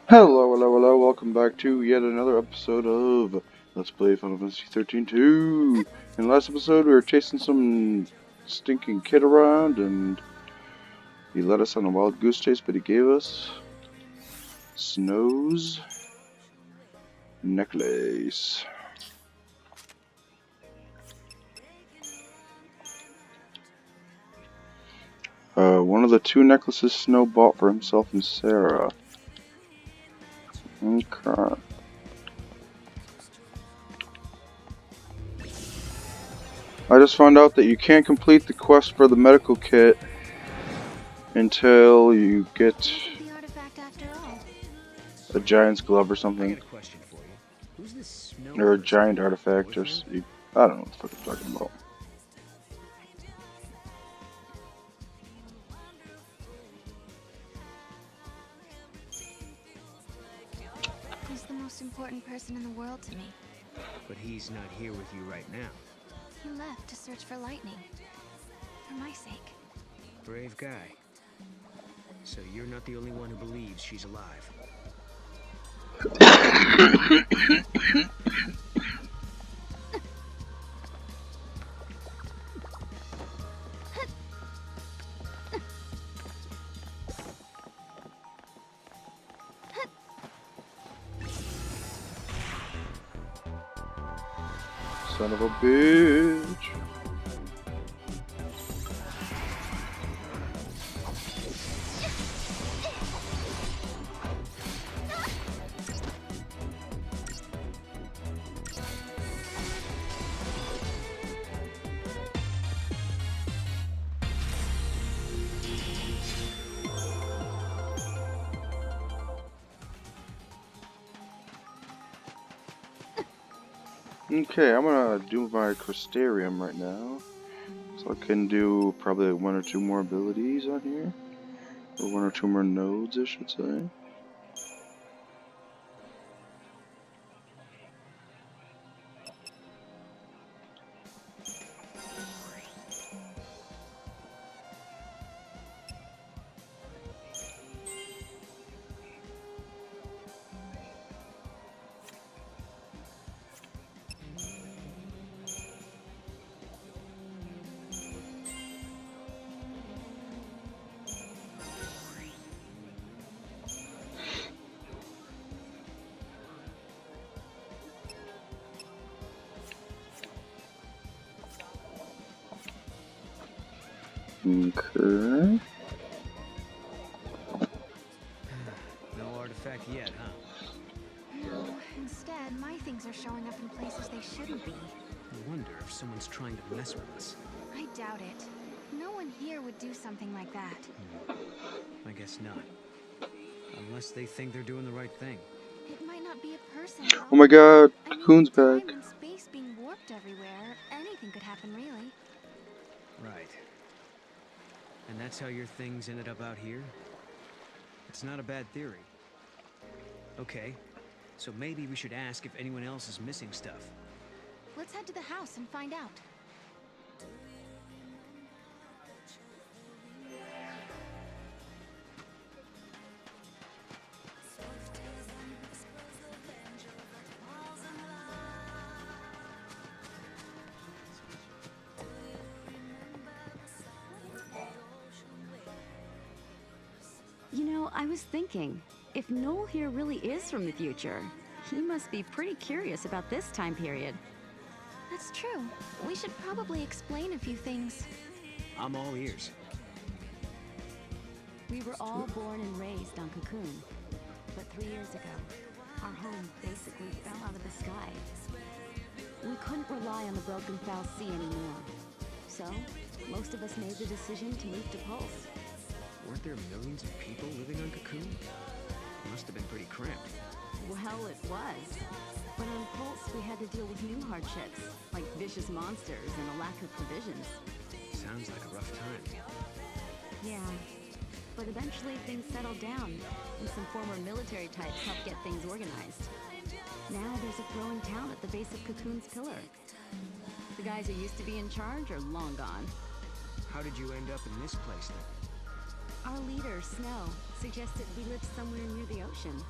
Hello, welcome back to yet another episode of Let's Play Final Fantasy XIII-2. In the last episode, we were chasing some stinking kid around, and he led us on a wild goose chase, but he gave us Snow's necklace. One of the two necklaces Snow bought for himself and Sarah. Okay. I just found out that you can't complete the quest for the medical kit until you get a giant's glove or something. Or a giant artifact, or I don't know what the fuck I'm talking about. He's the most important person in the world to me. But he's not here with you right now. He left to search for lightning. For my sake. Brave guy. So you're not the only one who believes she's alive. Son of a bitch. Okay, I'm gonna do my Crystarium right now. So I can do probably one or two more abilities on here. Or one or two more nodes, I should say. Okay. No artifact yet, huh? No, instead, my things are showing up in places they shouldn't be. I wonder if someone's trying to mess with us. I doubt it. No one here would do something like that. I guess not. Unless they think they're doing the right thing. It might not be a person. Oh my god, I mean, Cocoon's time back. and space being warped everywhere. Anything could happen, really. Right. And that's how your things ended up out here? It's not a bad theory. Okay, so maybe we should ask if anyone else is missing stuff. Let's head to the house and find out. You know, I was thinking, if Noel here really is from the future, he must be pretty curious about this time period. That's true. We should probably explain a few things. I'm all ears. We were all born and raised on Cocoon, but 3 years ago, our home basically fell out of the sky. We couldn't rely on the broken foul sea anymore, so most of us made the decision to move to Pulse. Weren't there millions of people living on Cocoon? Must have been pretty cramped. Well, it was. But on Pulse, we had to deal with new hardships, like vicious monsters and a lack of provisions. Sounds like a rough time. Yeah, but eventually things settled down, and some former military types helped get things organized. Now there's a growing town at the base of Cocoon's pillar. The guys who used to be in charge are long gone. How did you end up in this place then? Our leader, Snow, suggested we lived somewhere near the ocean.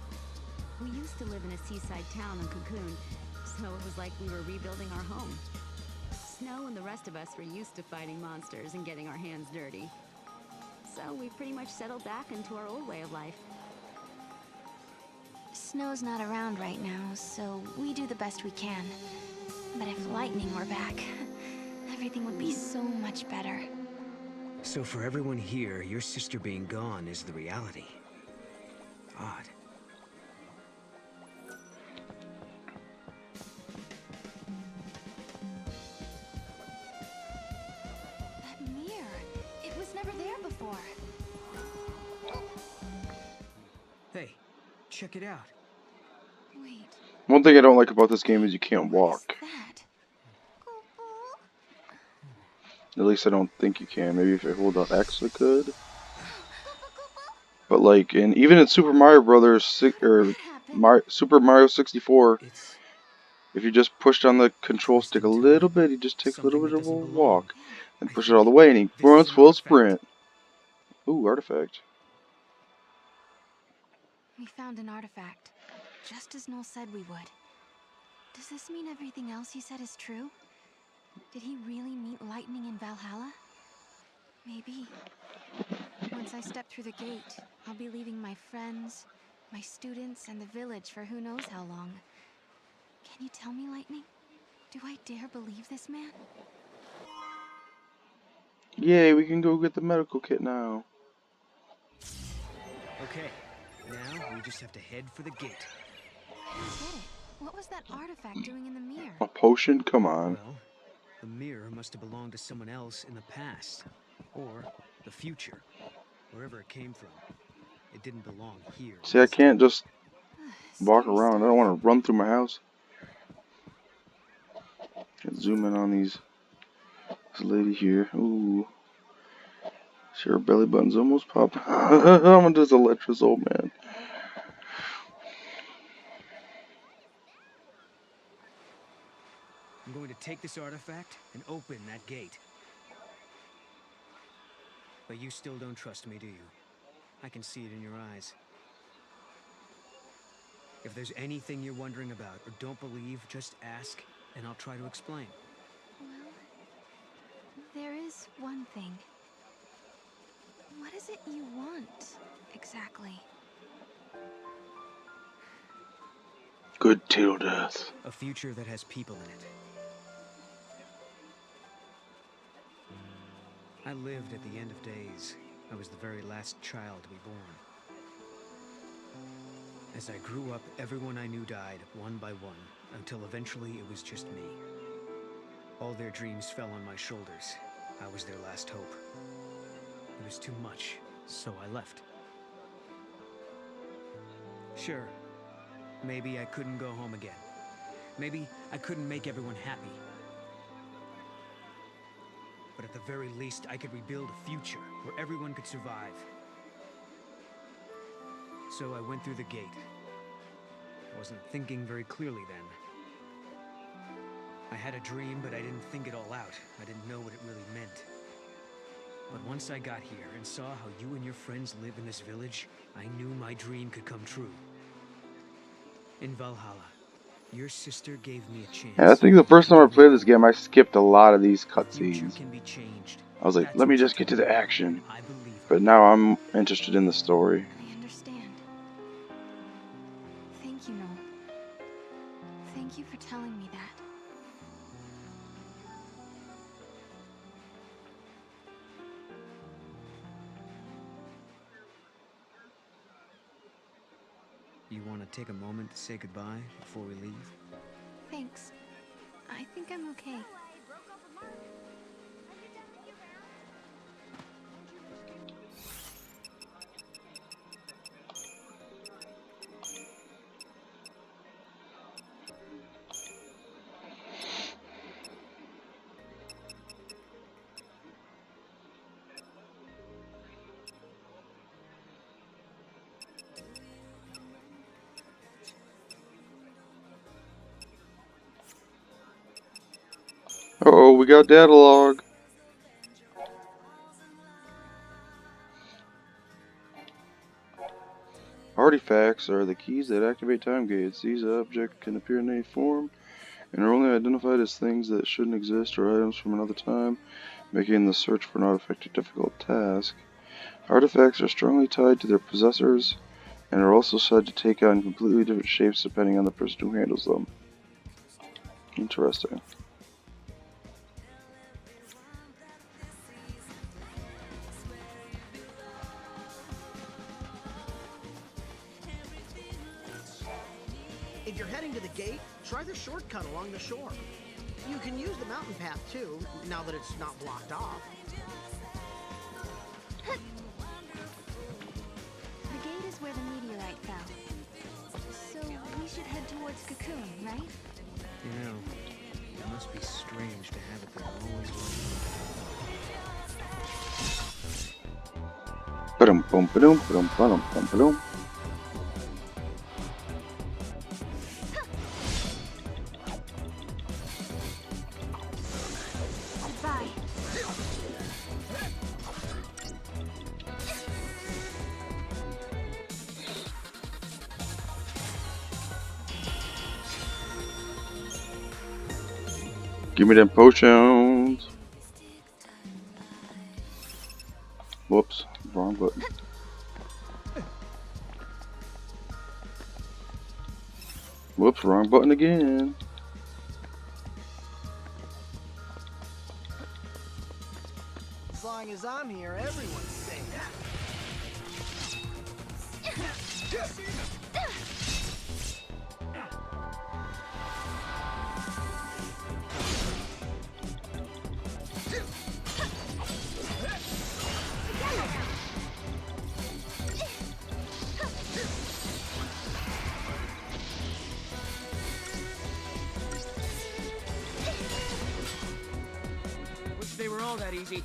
We used to live in a seaside town on Cocoon, so it was like we were rebuilding our home. Snow and the rest of us were used to fighting monsters and getting our hands dirty. So we pretty much settled back into our old way of life. Snow's not around right now, so we do the best we can. But if lightning were back, everything would be so much better. So for everyone here, your sister being gone is the reality. Odd. That mirror, it was never there before. Hey, check it out. Wait, One thing I don't like about this game is you can't what is walk. that? At least I don't think you can. Maybe if I hold out X I could. But like, even in Super Mario Brothers Super Mario 64, It's if you just push down the control twisting stick a to little me. bit, he just takes a little Something bit that of a doesn't belong. walk. And I push it all the think way, and he this runs is an full artifact. sprint. Ooh, artifact. We found an artifact, just as Noel said we would. Does this mean everything else he said is true? Did he really meet lightning in Valhalla? Maybe. Once I step through the gate, I'll be leaving my friends, my students, and the village for who knows how long. Can you tell me, Lightning? Do I dare believe this man? Yay, we can go get the medical kit now. Okay, now we just have to head for the gate. I don't get it. What was that artifact doing in the mirror? A potion? Come on. Well, the mirror must have belonged to someone else in the past. Or the future. Wherever it came from. It didn't belong here. See, I can't just walk Scary around. I don't stuff. want to run through my house. Let's zoom in on this lady here. Ooh. See, her belly button's almost popped. I'm gonna just electric old man. I'm going to take this artifact and open that gate. But you still don't trust me, do you? I can see it in your eyes. If there's anything you're wondering about or don't believe, just ask, and I'll try to explain. Well, there is one thing. What is it you want, exactly? Good till death. A future that has people in it. I lived at the end of days. I was the very last child to be born. As I grew up, everyone I knew died, one by one, until eventually it was just me. All their dreams fell on my shoulders. I was their last hope. It was too much, so I left. Sure, maybe I couldn't go home again. Maybe I couldn't make everyone happy. But at the very least, I could rebuild a future where everyone could survive. So I went through the gate. I wasn't thinking very clearly then. I had a dream, but I didn't think it all out. I didn't know what it really meant. But once I got here and saw how you and your friends live in this village, I knew my dream could come true. In Valhalla, your sister gave me a chance. Yeah, I think the first time I to played get this game, I skipped a lot of these the future cutscenes. can be changed. I was like, That's let me what you just get to told the me. action. I believe But her. now I'm interested in the story. I understand. Thank you, Noel. Thank you for telling me that. You want to take a moment to say goodbye before we leave? Thanks. I think I'm okay. Oh, we got data log. Artifacts are the keys that activate time gates. These objects can appear in any form and are only identified as things that shouldn't exist or items from another time, making the search for an artifact a difficult task. Artifacts are strongly tied to their possessors and are also said to take on completely different shapes depending on the person who handles them. Interesting. If you're heading to the gate, try the shortcut along the shore. You can use the mountain path too, now that it's not blocked off. The gate is where the meteorite fell. So we should head towards Cocoon, right? You know, it must be strange to have it there always running. Ba-dum bum ba-dum ba-dum ba-dum bum ba-dum. Goodbye. Give me them potions. Whoops, wrong button. Whoops, wrong button again. As long as I'm here, everyone's safe. Wish they were all that easy.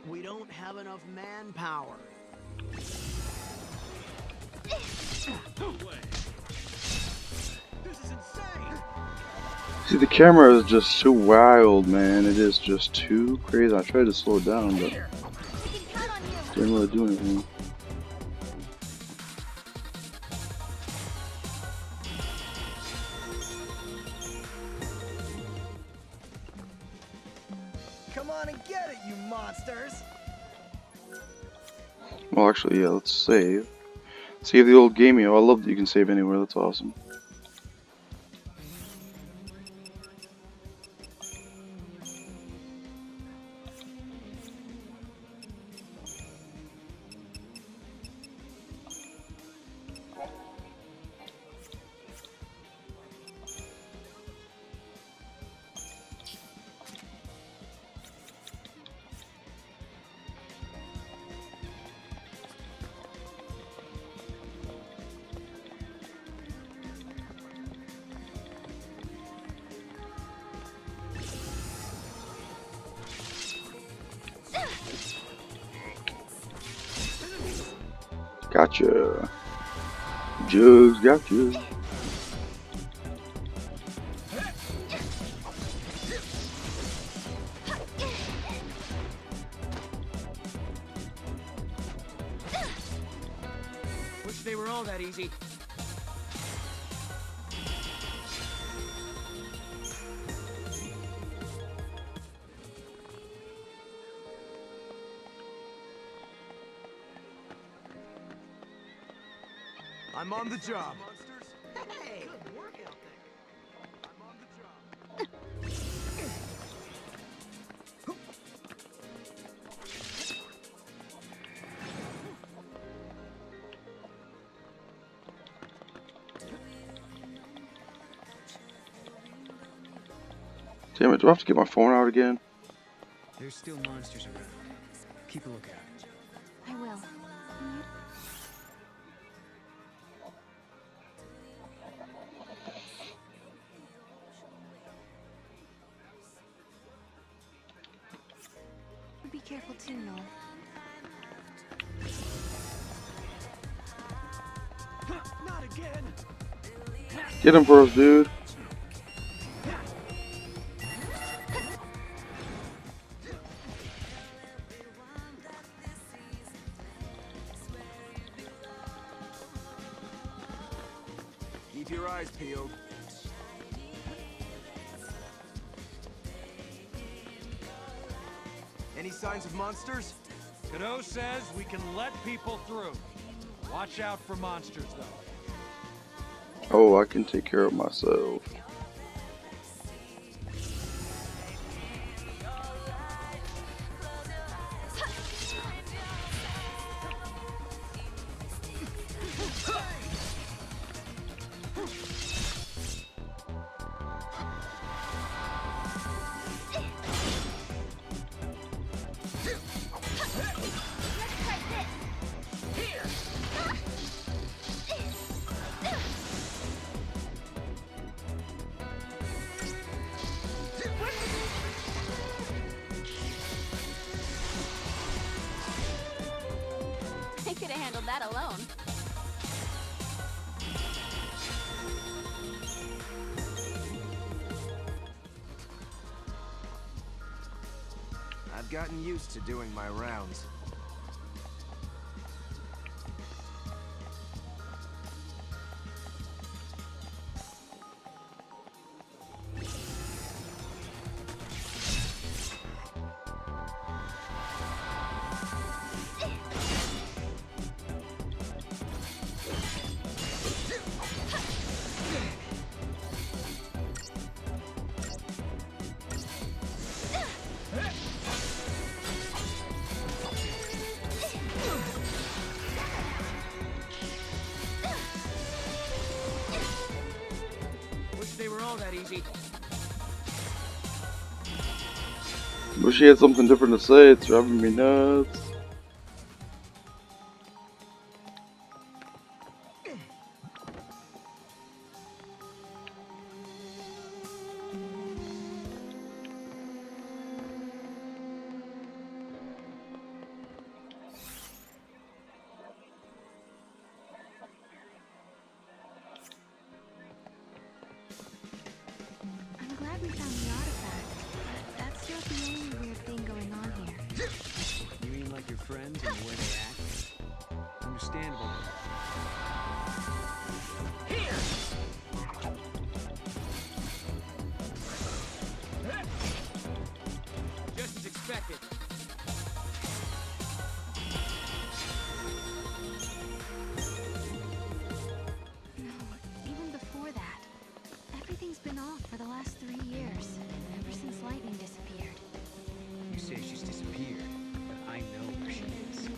We don't have enough manpower. No way. This is insane. See, the camera is just too wild, man. It is just too crazy. I tried to slow it down, but We can count on you. didn't really do anything. Come on and get it, you monsters! Well, actually, yeah, let's save. Save the old game. I love that you can save anywhere. That's awesome. Gotcha. Jugs, gotcha. Wish they were all that easy. I'm on the job. Hey! Good work out there. I'm on the job. Damn it, do I have to get my phone out again? There's still monsters around. Keep a lookout. I will. Be careful too, Noel. Not again. Get him, bros, dude. Keep your eyes peeled. Any signs of monsters? Cadeau says we can let people through. Watch out for monsters, though. Oh, I can take care of myself. I could have handled that alone. I've gotten used to doing my rounds. Wish they were all that easy. Wish she had something different to say. It's driving me nuts. I'm glad we found the artifact, but that's not the only weird thing going on here. You mean like your friends and the way they act? Understandable. Just as expected. No, even before that. Everything's been off for the last 3 years, ever since Lightning disappeared. You say she's disappeared, but I know where she is.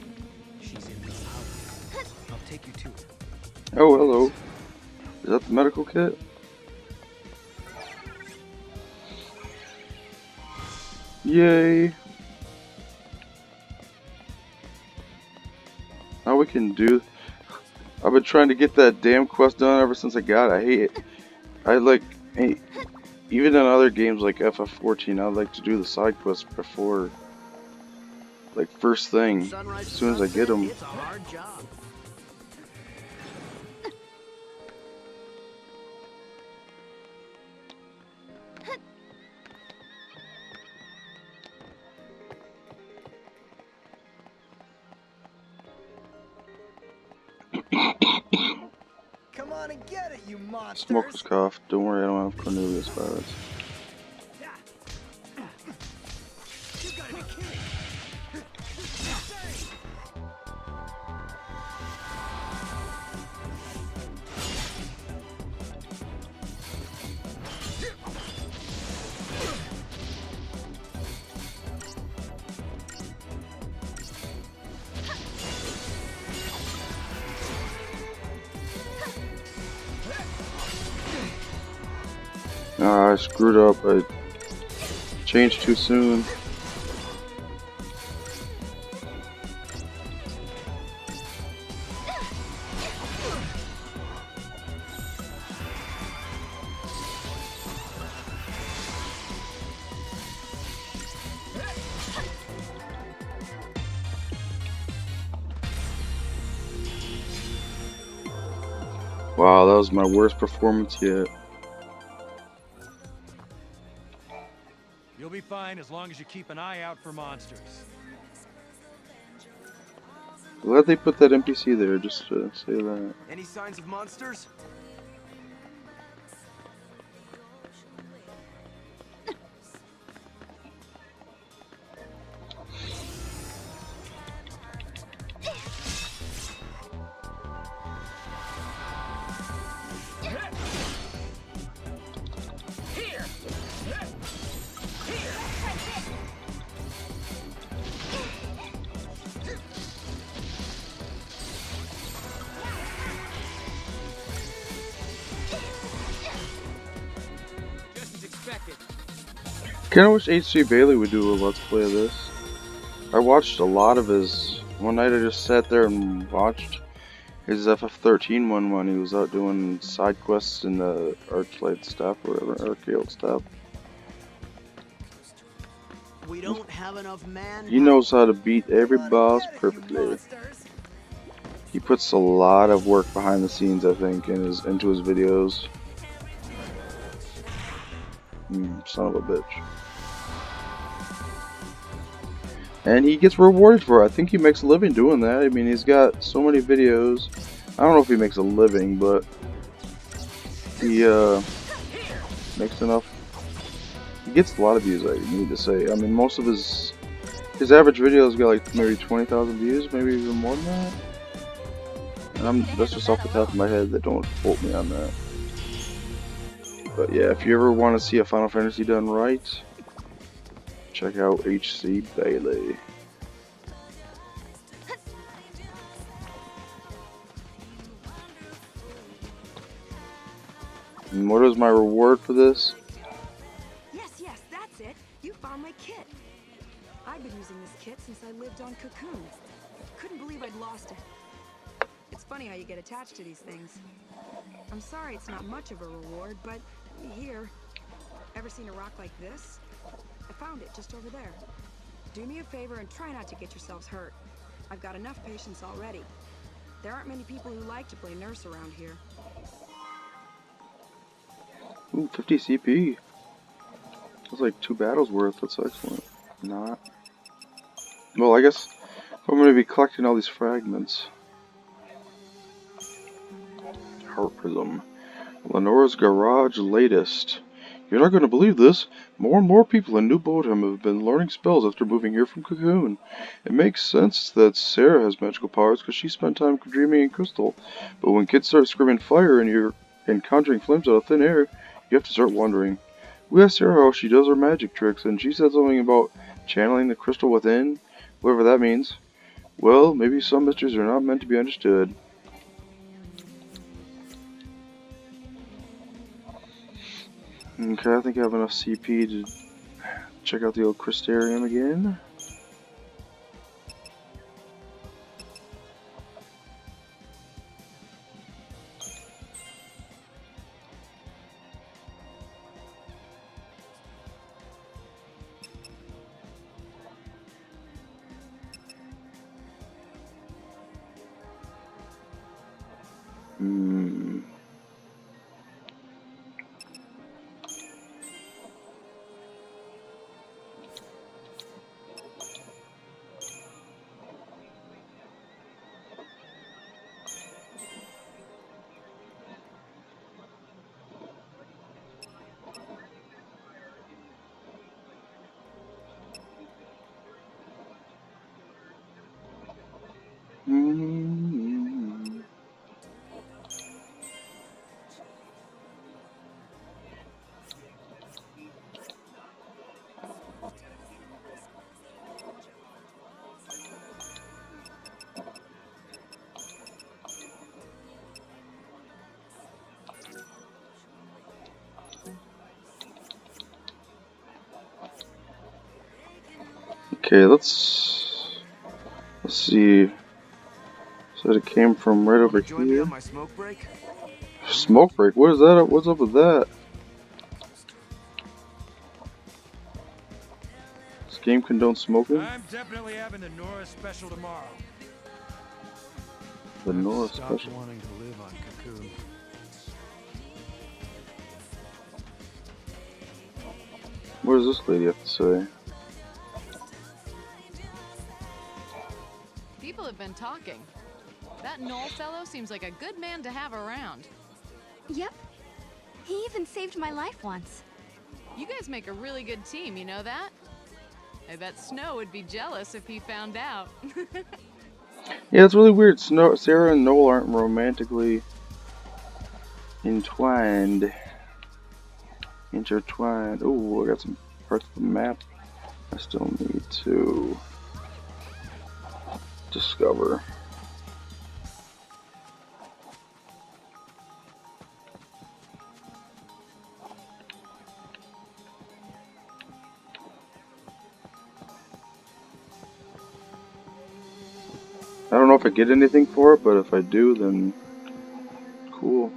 She's in the house. I'll take you to her. Oh, hello. Is that the medical kit? Yay. Now we can do... I've been trying to get that damn quest done ever since I got it. I hate it. I like... Even in other games like FF14, I like to do the side quests before... Like, first thing. Sunrise As to soon as I get sunset, them. It's a hard job. Come on and get it, you monsters! Smoker's cough. Don't worry, I don't have Cornelius virus. You gotta be kidding! Ah, I screwed up. I changed too soon. Wow, that was my worst performance yet. You'll be fine as long as you keep an eye out for monsters. Glad they put that NPC there just to say that. Any signs of monsters? Kinda wish H.C. Bailey would do a Let's Play of this. I watched a lot of his. One night I just sat there and watched his FF13 one when he was out doing side quests in the Arclight stuff or whatever, Arcade stuff. We don't have enough man. He knows how to beat every boss perfectly. He puts a lot of work behind the scenes, I think, into his videos. Son of a bitch. And he gets rewarded for it. I think he makes a living doing that. I mean, he's got so many videos. I don't know if he makes a living, but he makes enough. He gets a lot of views, I need to say. I mean, most of his average videos get like maybe 20,000 views, maybe even more than that. And that's just off the top of my head. That don't quote me on that. But yeah, if you ever want to see a Final Fantasy done right, check out H.C. Bailey. And what is my reward for this? Yes, that's it. You found my kit. I've been using this kit since I lived on Cocoon. Couldn't believe I'd lost it. It's funny how you get attached to these things. I'm sorry it's not much of a reward, but here. Ever seen a rock like this? I found it just over there. Do me a favor and try not to get yourselves hurt. I've got enough patience already. There aren't many people who like to play nurse around here. Ooh, 50 CP. That's like 2 battles worth. That's excellent. Not. Well, I guess I'm going to be collecting all these fragments. Heart Prism. Lenore's Garage latest. You're not going to believe this. More and more people in New Bodham have been learning spells after moving here from Cocoon. It makes sense that Sarah has magical powers because she spent time dreaming in Crystal. But when kids start screaming fire and conjuring flames out of thin air, you have to start wondering. We asked Sarah how she does her magic tricks, and she said something about channeling the crystal within, whatever that means. Well, maybe some mysteries are not meant to be understood. Okay, I think I have enough CP to check out the old Crystarium again. Okay, let's see. Said it came from right over Join me here. on my smoke break? Smoke break? What is that? What's up with that? This game condones smoking? I'm definitely having the Nora special tomorrow. The Nora Stopped special. wanting to live on Cocoon. What does this lady have to say? People have been talking. That Knoll fellow seems like a good man to have around. Yep. He even saved my life once. You guys make a really good team, you know that? I bet Snow would be jealous if he found out. Yeah, it's really weird. Sarah and Noel aren't romantically intertwined. Oh, I got some parts of the map I still need to discover. I don't know if I get anything for it, but if I do, then cool.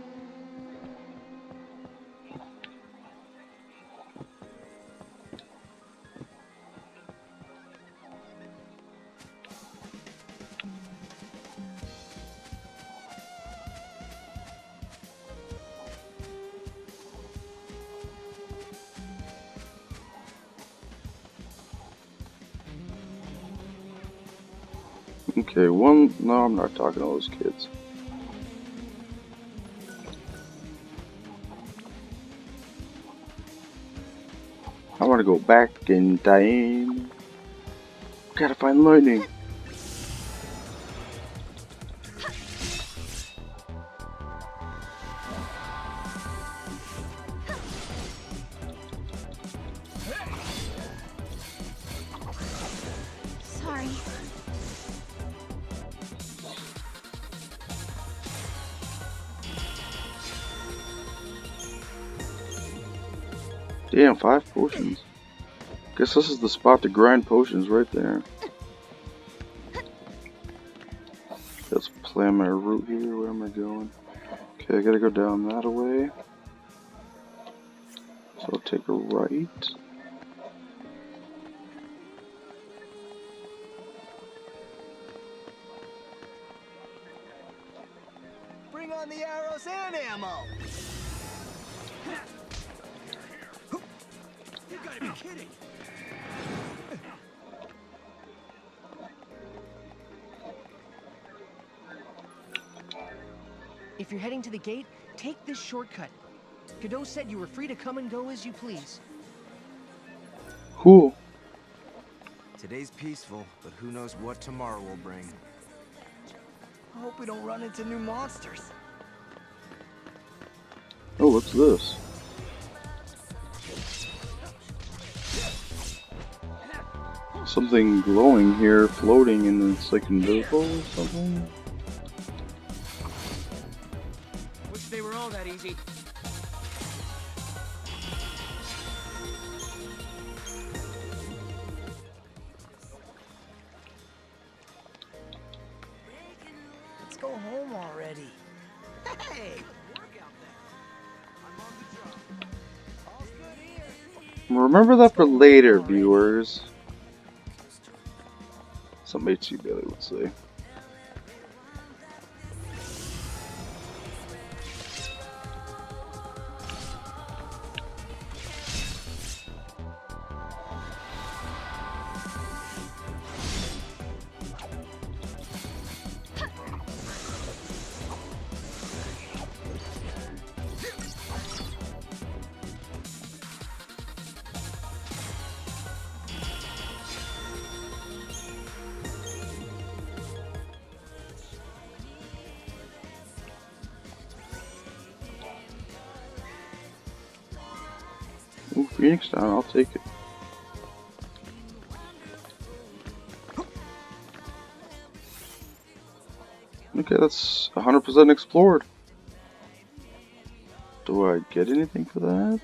Okay, no, I'm not talking to those kids. I want to go back in time. Gotta find lightning. Sorry. Damn, 5 potions. Guess this is the spot to grind potions right there. Let's plan my route here. Where am I going? Okay, I gotta go down that way. So I'll take a right. Bring on the arrows and ammo. You gotta be kidding! If you're heading to the gate, take this shortcut. Godot said you were free to come and go as you please. Cool. Today's peaceful, but who knows what tomorrow will bring. I hope we don't run into new monsters. Oh, what's this? Something glowing here, floating, and it's like invisible or something. Wish they were all that easy. Let's go home already. Hey! Remember that for later, viewers. Some HC Bailey would say. Ooh, Phoenix down, I'll take it. Okay, that's 100% explored. Do I get anything for that?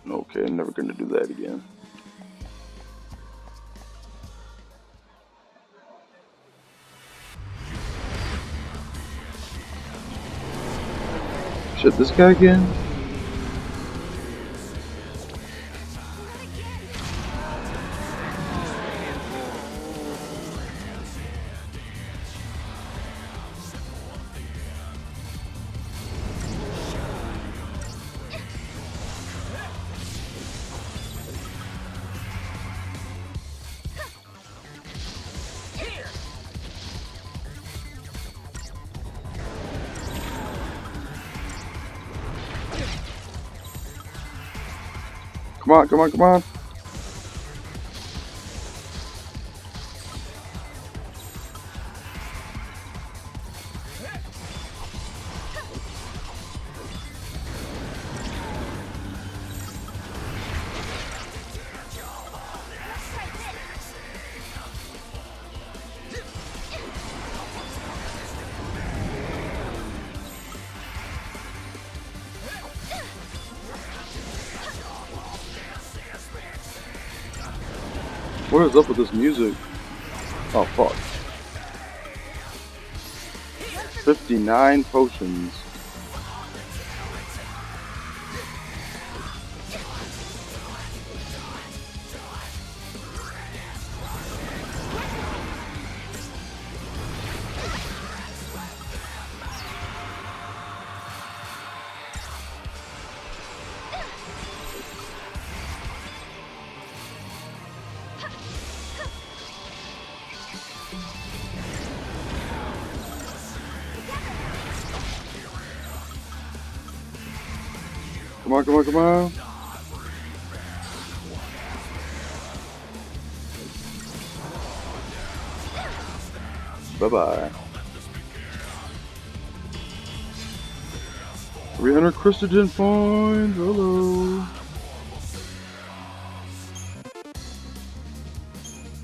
Okay, I'm never gonna do that again. Shit, this guy again? Come on, come on, come on. What is up with this music? Oh, fuck. 59 potions. Come on, come on, come on. Bye-bye. 300 Christogen points. Hello.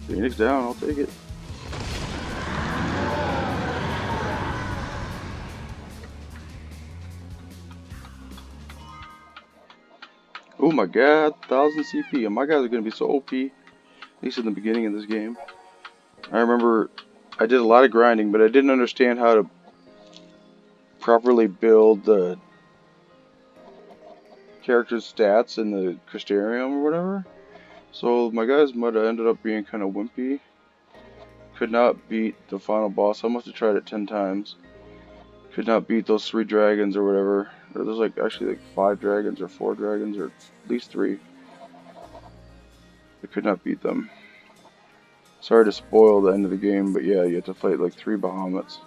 Phoenix down. I'll take it. Oh my god, 1000 CP. And my guys are going to be so OP. At least in the beginning of this game. I remember I did a lot of grinding, but I didn't understand how to properly build the character's stats in the Crystarium or whatever. So my guys might have ended up being kind of wimpy. Could not beat the final boss. I must have tried it 10 times. Could not beat those 3 dragons or whatever. Or there's like actually like 5 dragons or 4 dragons or at least 3. I could not beat them. Sorry to spoil the end of the game, but yeah, you have to fight like 3 Bahamut's.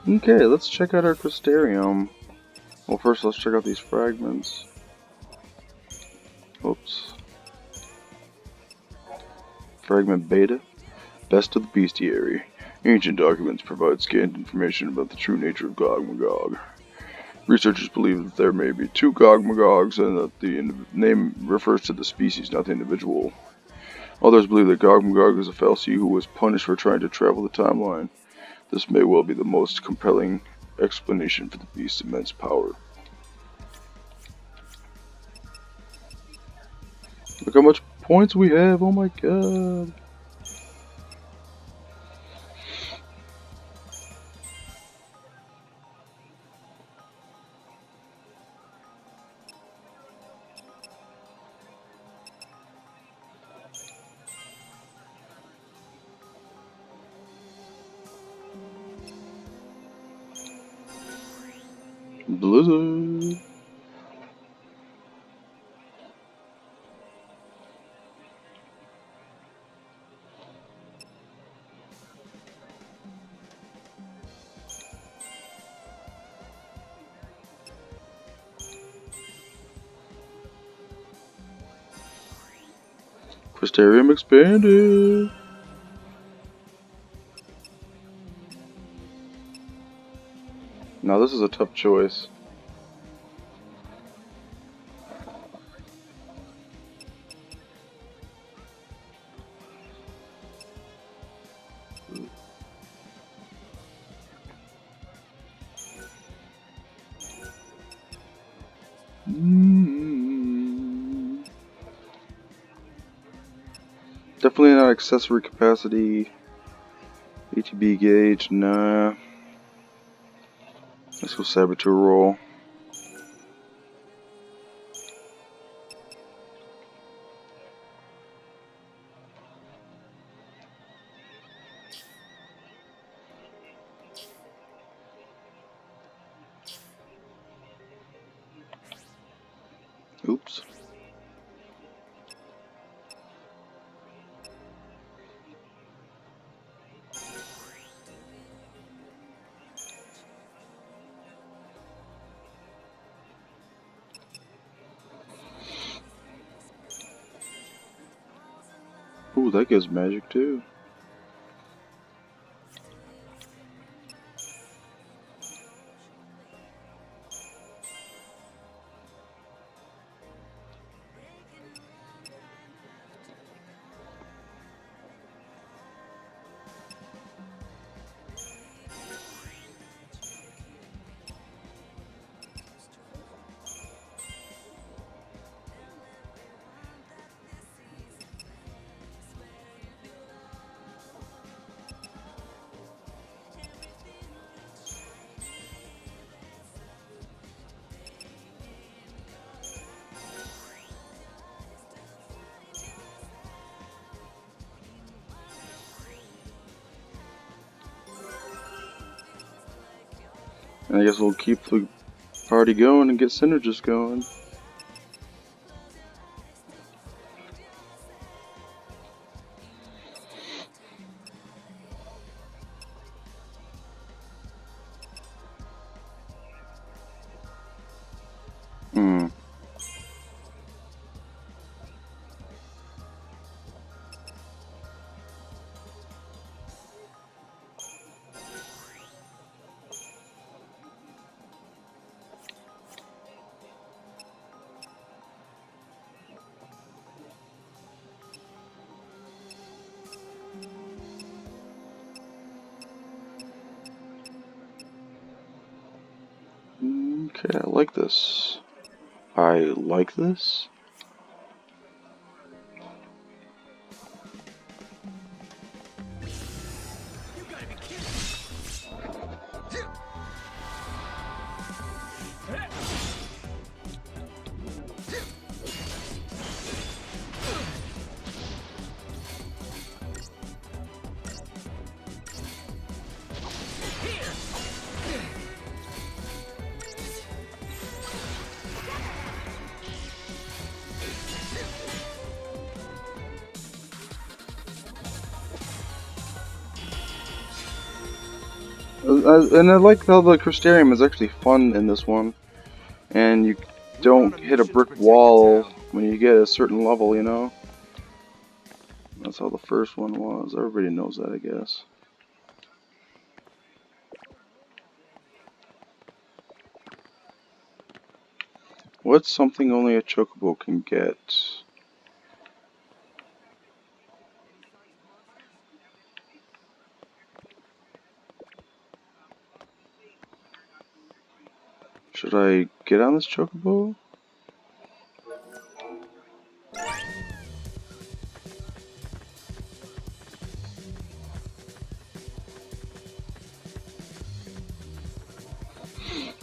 Okay, let's check out our Crystarium. Well, first let's check out these fragments. Oops. Fragment Beta. Best of the Bestiary. Ancient documents provide scant information about the true nature of Gog Magog. Researchers believe that there may be 2 Gog Magogs and that the name refers to the species, not the individual. Others believe that Gog Magog is a Fal'Cie who was punished for trying to travel the timeline. This may well be the most compelling explanation for the beast's immense power. Look how much points we have, oh my god. Blizzard. Crystarium expanded. Now this is a tough choice. Definitely not accessory capacity. ATB gauge, nah. Let's go saboteur roll. Oops. Ooh, that gives magic too. And I guess we'll keep the party going and get Synergist going. Hmm. Okay, I like this. I like this. And I like how the Crystarium is actually fun in this one. And you don't hit a brick wall when you get a certain level, you know? That's how the first one was. Everybody knows that, I guess. What's something only a Chocobo can get? Should I get on this Chocobo?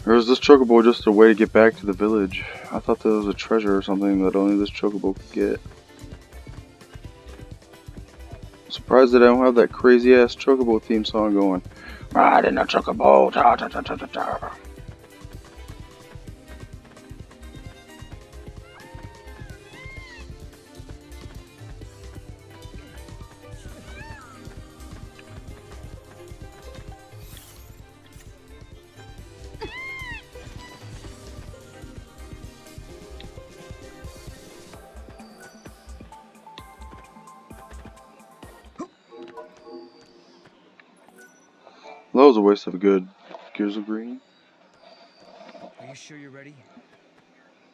Or is this Chocobo just a way to get back to the village? I thought that was a treasure or something that only this Chocobo could get. I'm surprised that I don't have that crazy ass Chocobo theme song going. Ride in a Chocobo, ta ta ta ta ta ta. That was a waste of a good Gears of Green. Are you sure you're ready?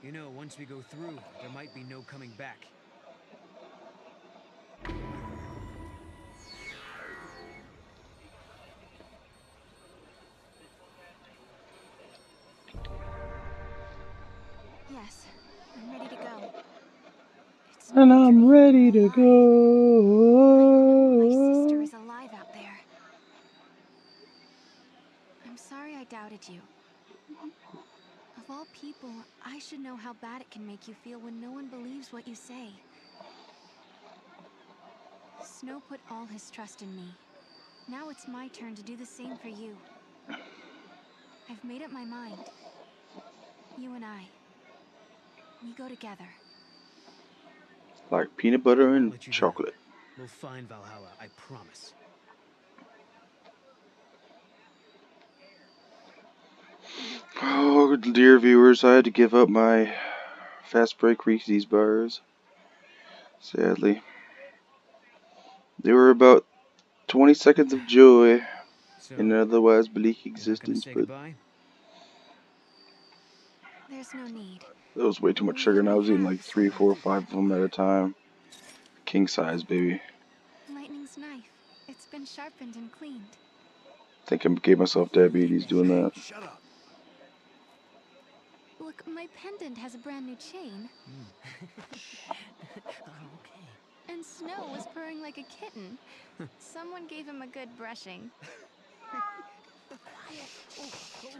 You know, once we go through, there might be no coming back. Yes, I'm ready to go. It's And not a I'm dream, ready I'm to alive. My sister go. is alive out there. I'm sorry I doubted you. Of all people, I should know how bad it can make you feel when no one believes what you say. Snow put all his trust in me. Now it's my turn to do the same for you. I've made up my mind. You and I. We go together. Like peanut butter Won't and let you down. chocolate. We'll find Valhalla, I promise. Oh, dear viewers, I had to give up my fast break Reese's bars. Sadly. They were about 20 seconds of joy So, in an otherwise bleak you're not gonna existence, say but goodbye? There's no need. that was way too much We sugar, and I already was eating have. like 3, 4, 5 of them at a time. King size, baby. Lightning's knife. It's been sharpened and cleaned. I think I gave myself diabetes doing Hey, that. shut up. Look, my pendant has a brand new chain. Okay. And Snow was purring like a kitten. Someone gave him a good brushing.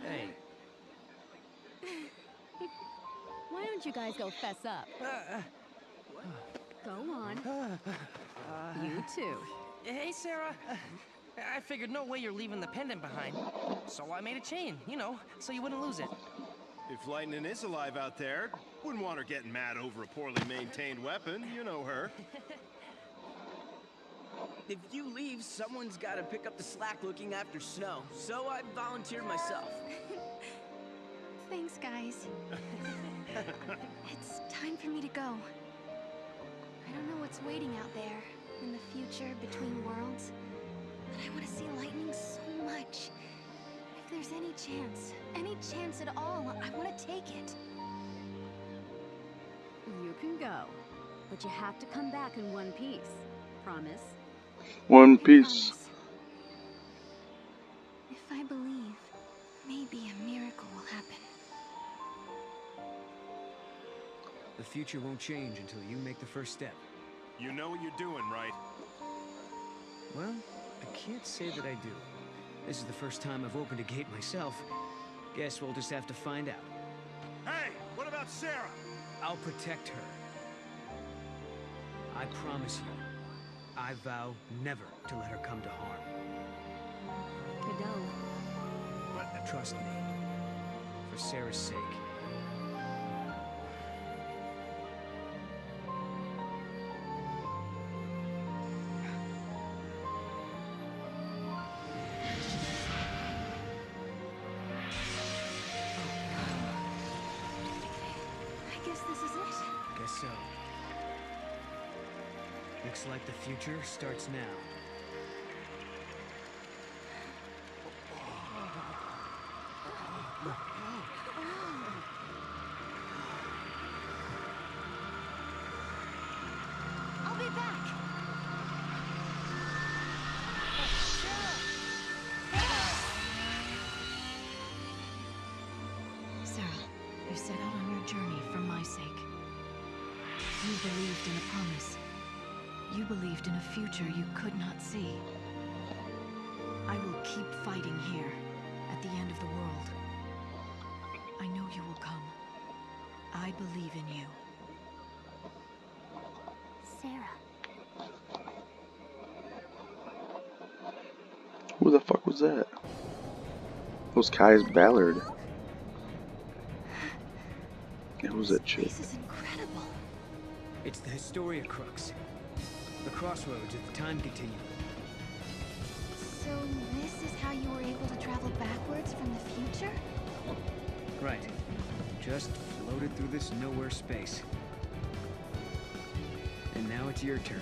Hey, Why don't you guys go fess up? Go on. You too. Hey, Sarah. I figured no way you're leaving the pendant behind. So I made a chain, you know, so you wouldn't lose it. If Lightning is alive out there, wouldn't want her getting mad over a poorly maintained weapon. You know her. If you leave, someone's got to pick up the slack looking after Snow. So I volunteered myself. Thanks, guys. It's time for me to go. I don't know what's waiting out there in the future between worlds, but I want to see lightning so much. If there's any chance at all, I want to take it. You can go. But you have to come back in one piece. Promise? One I Piece. promise. If I believe, maybe a miracle will happen. the future won't change until you make the first step. You know what you're doing, right? Well, I can't say that I do. This is the first time I've opened a gate myself. Guess we'll just have to find out. Hey, what about Sarah? I'll protect her. I promise you. I vow never to let her come to harm. Cadeau. But trust me, for Sarah's sake. I guess this is it. Guess so. Looks like the future starts now. I'll be back. Sarah, you set out on your journey for my sake. You believed in a promise. You believed in a future you could not see. I will keep fighting here, at the end of the world. I know you will come. I believe in you. Sarah. Who the fuck was that? It was Kai's Ballard. It was that chick. This is incredible. It's the Historia Crux. The crossroads of the time continuum. So this is how you were able to travel backwards from the future? Right. Just floated through this nowhere space. And now it's your turn.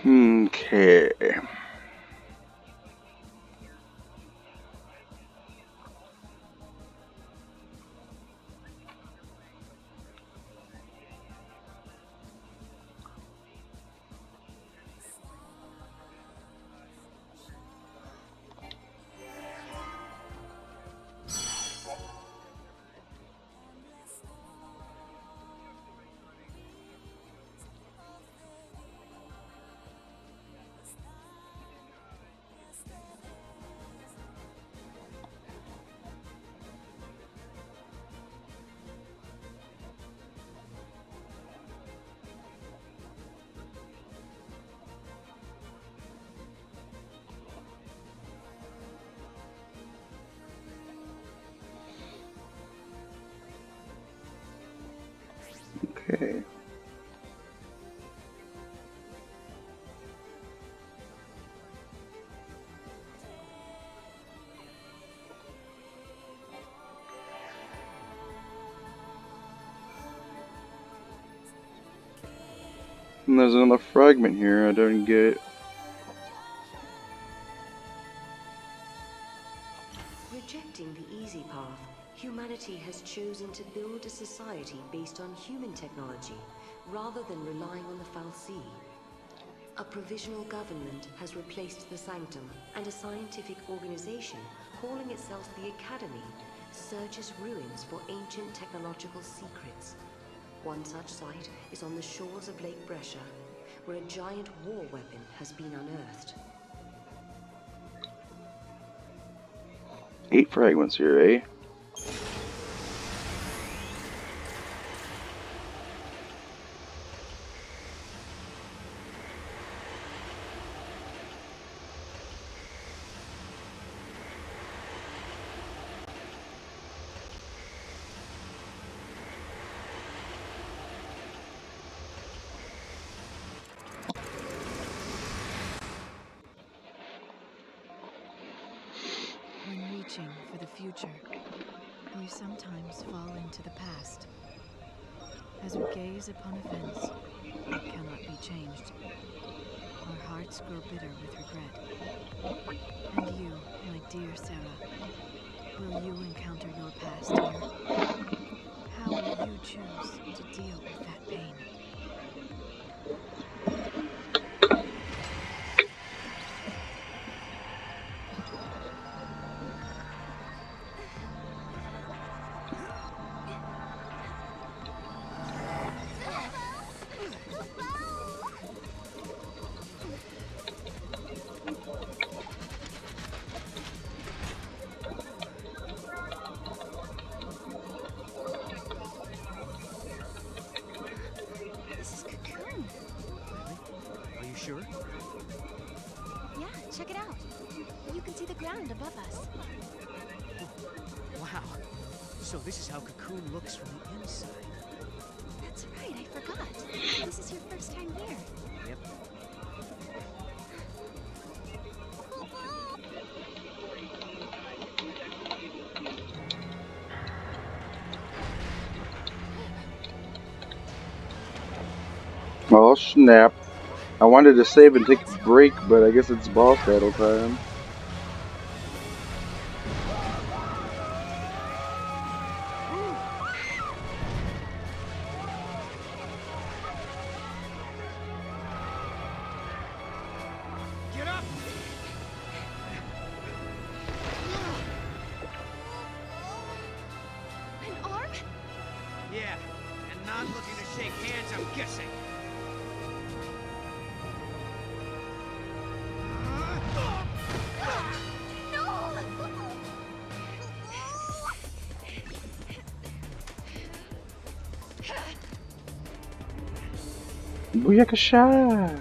Okay. And there's another fragment here I don't get. Rejecting the easy path, humanity has chosen to build a society based on human technology, rather than relying on the Fal'Cie. A provisional government has replaced the Sanctum, and a scientific organization, calling itself the Academy, searches ruins for ancient technological secrets. One such site is on the shores of Lake Brescia, where a giant war weapon has been unearthed. 8 fragments here, eh? When reaching for the future, we sometimes fall into the past. As we gaze upon events that cannot be changed, our hearts grow bitter with regret. And you, my dear Sarah, will you encounter your past here? How will you choose to deal with that pain? This is Cocoon. Are you sure? Yeah, check it out. You can see the ground above us. Wow. So this is how Cocoon looks from the inside. That's right, I forgot. This is your first time here. Yep. Oh snap. I wanted to save and take a break, but I guess it's boss battle time. Get up! An arm? Yeah, and not looking to shake hands, I'm guessing. Booyakasha!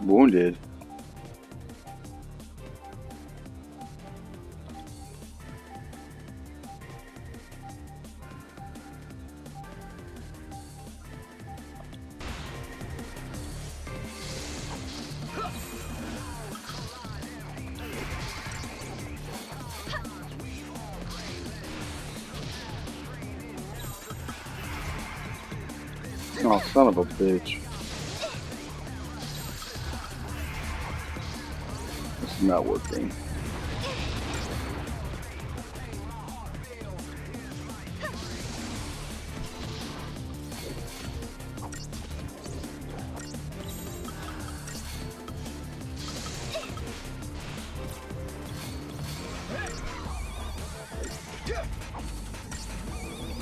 Wounded. Oh, son of a bitch. This is not working.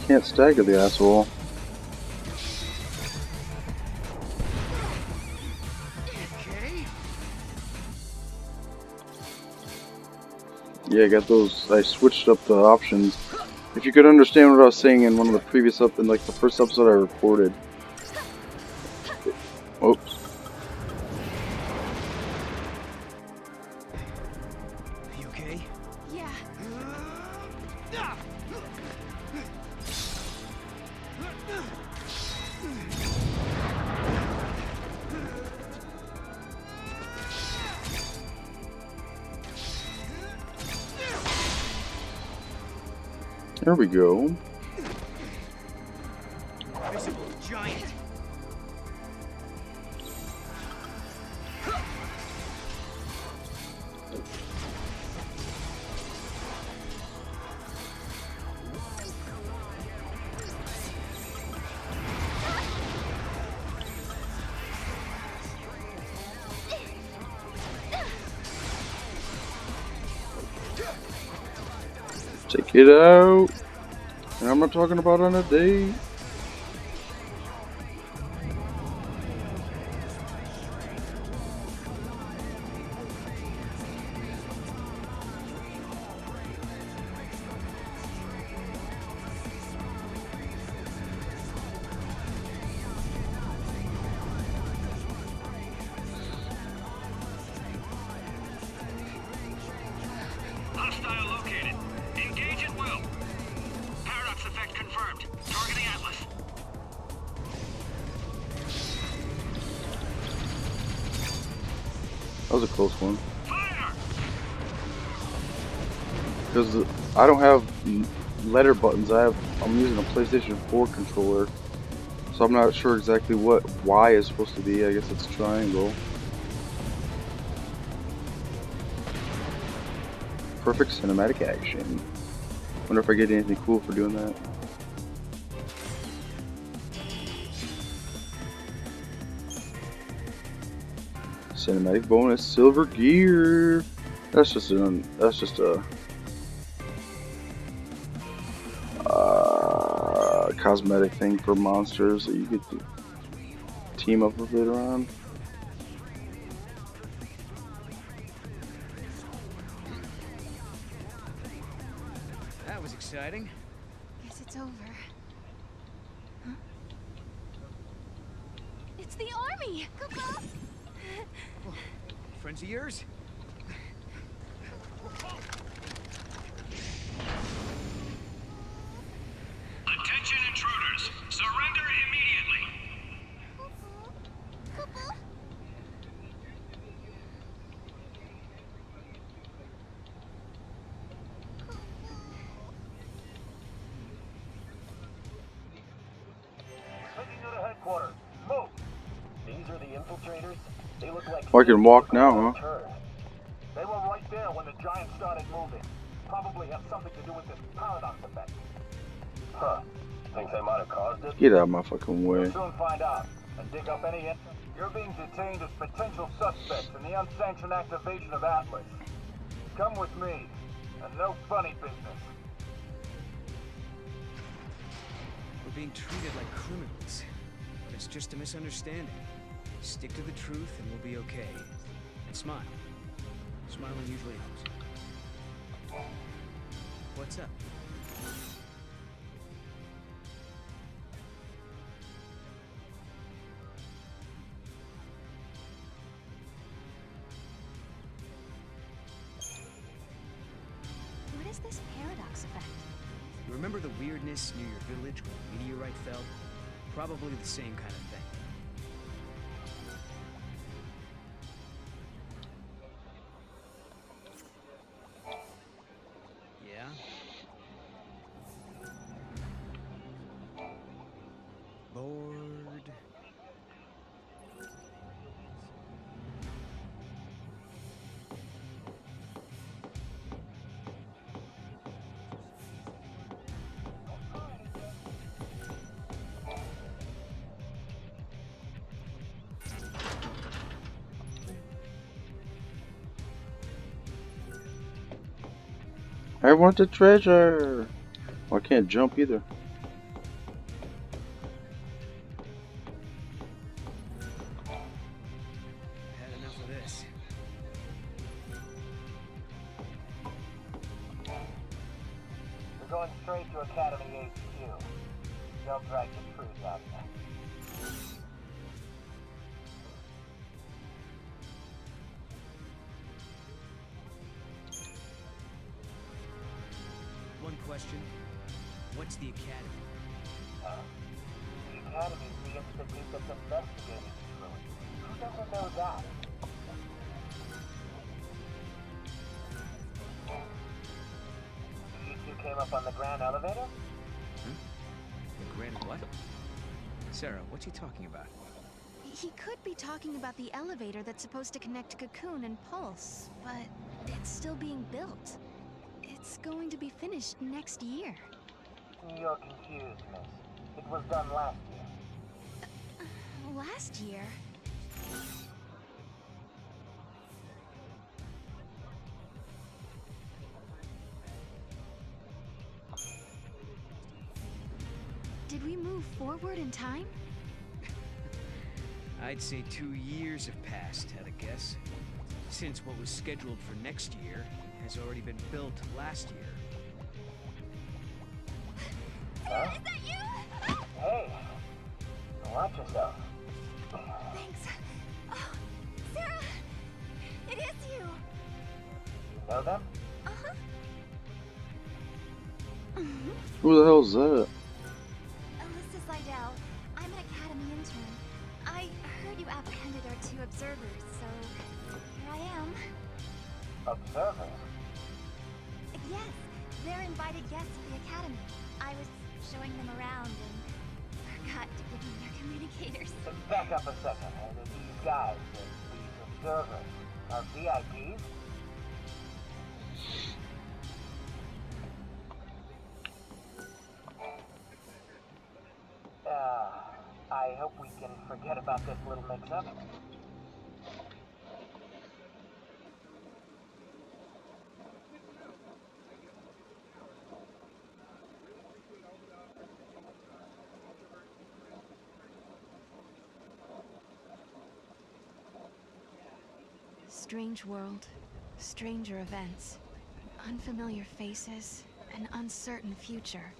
Can't stagger the asshole. Yeah, I got those. I switched up the options. If you could understand what I was saying in one of the previous in like the first episode I recorded. Oops. You okay? Yeah. There we go. Visible giant. Check it out. And I'm not talking about on a date. Hostile located. Engage at will. Paradox effect confirmed. Targeting Atlas. That was a close one. Because I don't have letter buttons. I'm using a PlayStation 4 controller, so I'm not sure exactly what Y is supposed to be. I guess it's triangle. Perfect cinematic action. Wonder if I get anything cool for doing that. Cinematic bonus, silver gear. That's just a cosmetic thing for monsters that you get to team up with later on. That was exciting. Guess it's over. Huh? It's the army! Friends of yours? Attention intruders. Surrender immediately. Taking you to headquarters. Move! These are the infiltrators. They look like I can walk now, huh? They were right there when the giant started moving. Probably have something to do with this paradox effect. Huh. Think they might have caused it? Get out of my fucking way. We'll soon find out and dig up any. You're being detained as potential suspects in the unsanctioned activation of Atlas. Come with me, and no funny business. We're being treated like criminals. But it's just a misunderstanding. Stick to the truth and we'll be okay. And smile. Smiling usually helps. What's up? What is this paradox effect? You remember the weirdness near your village when a meteorite fell? Probably the same kind of thing. Yeah? Bored? I want the treasure. Well, I can't jump either. Had enough of this. We're going straight to Academy HQ. They'll drag the truth out of you. One question. What's the Academy? The Academy is the institute that's investigating the truth. Who doesn't know that? The came up on the Grand Elevator? The grand what? Sarah, what's he talking about? He could be talking about the elevator that's supposed to connect Cocoon and Pulse, but it's still being built. It's going to be finished next year. You're confused, miss. It was done last year. Last year? Did we move forward in time? I'd say 2 years have passed, at a guess. Since what was scheduled for next year has already been built last year. Huh? Is that you? Hey! Watch yourself. Thanks. Oh, Sarah! It is you! You know them? Uh-huh. Who the hell's that? Alyssa Seidel. I'm an Academy intern. I heard you apprehended our 2 observers, so here I am. Observer? Yes, they're invited guests of the Academy. I was showing them around and forgot to give them their communicators. Back up a second. These guys, these observers, are VIPs? I hope we can forget about this little mix-up. Strange world, stranger events, unfamiliar faces, an uncertain future.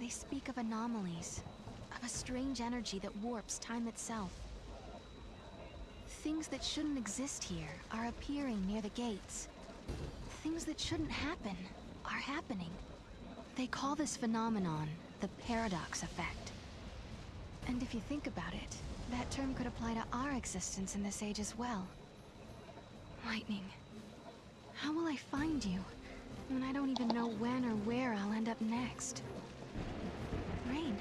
They speak of anomalies, of a strange energy that warps time itself. Things that shouldn't exist here are appearing near the gates. Things that shouldn't happen are happening. They call this phenomenon the paradox effect. And if you think about it, that term could apply to our existence in this age as well. Lightning, how will I find you when I don't even know when or where I'll end up next? Rain.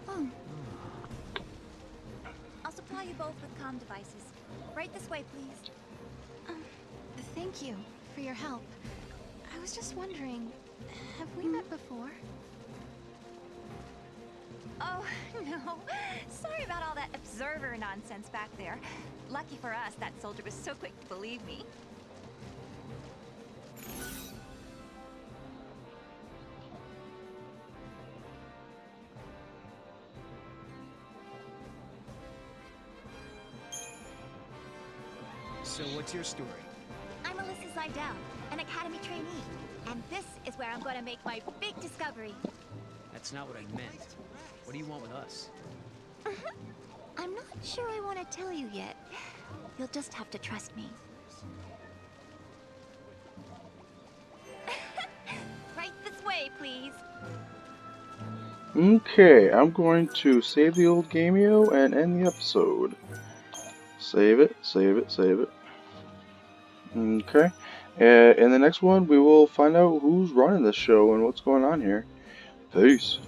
Oh. I'll supply you both with comm devices. Right this way, please. Thank you for your help. I was just wondering, have we met before? Oh, no. Sorry about all that observer nonsense back there. Lucky for us, that soldier was so quick to believe me. So what's your story? I'm Alyssa Seidel, an Academy trainee. And this is where I'm going to make my big discovery. That's not what I meant. What do you want with us? I'm not sure I want to tell you yet. You'll just have to trust me. Right this way, please. Okay, I'm going to save the old Gameo and end the episode. Save it, save it, save it. Okay. In the next one, we will find out who's running this show and what's going on here. Peace.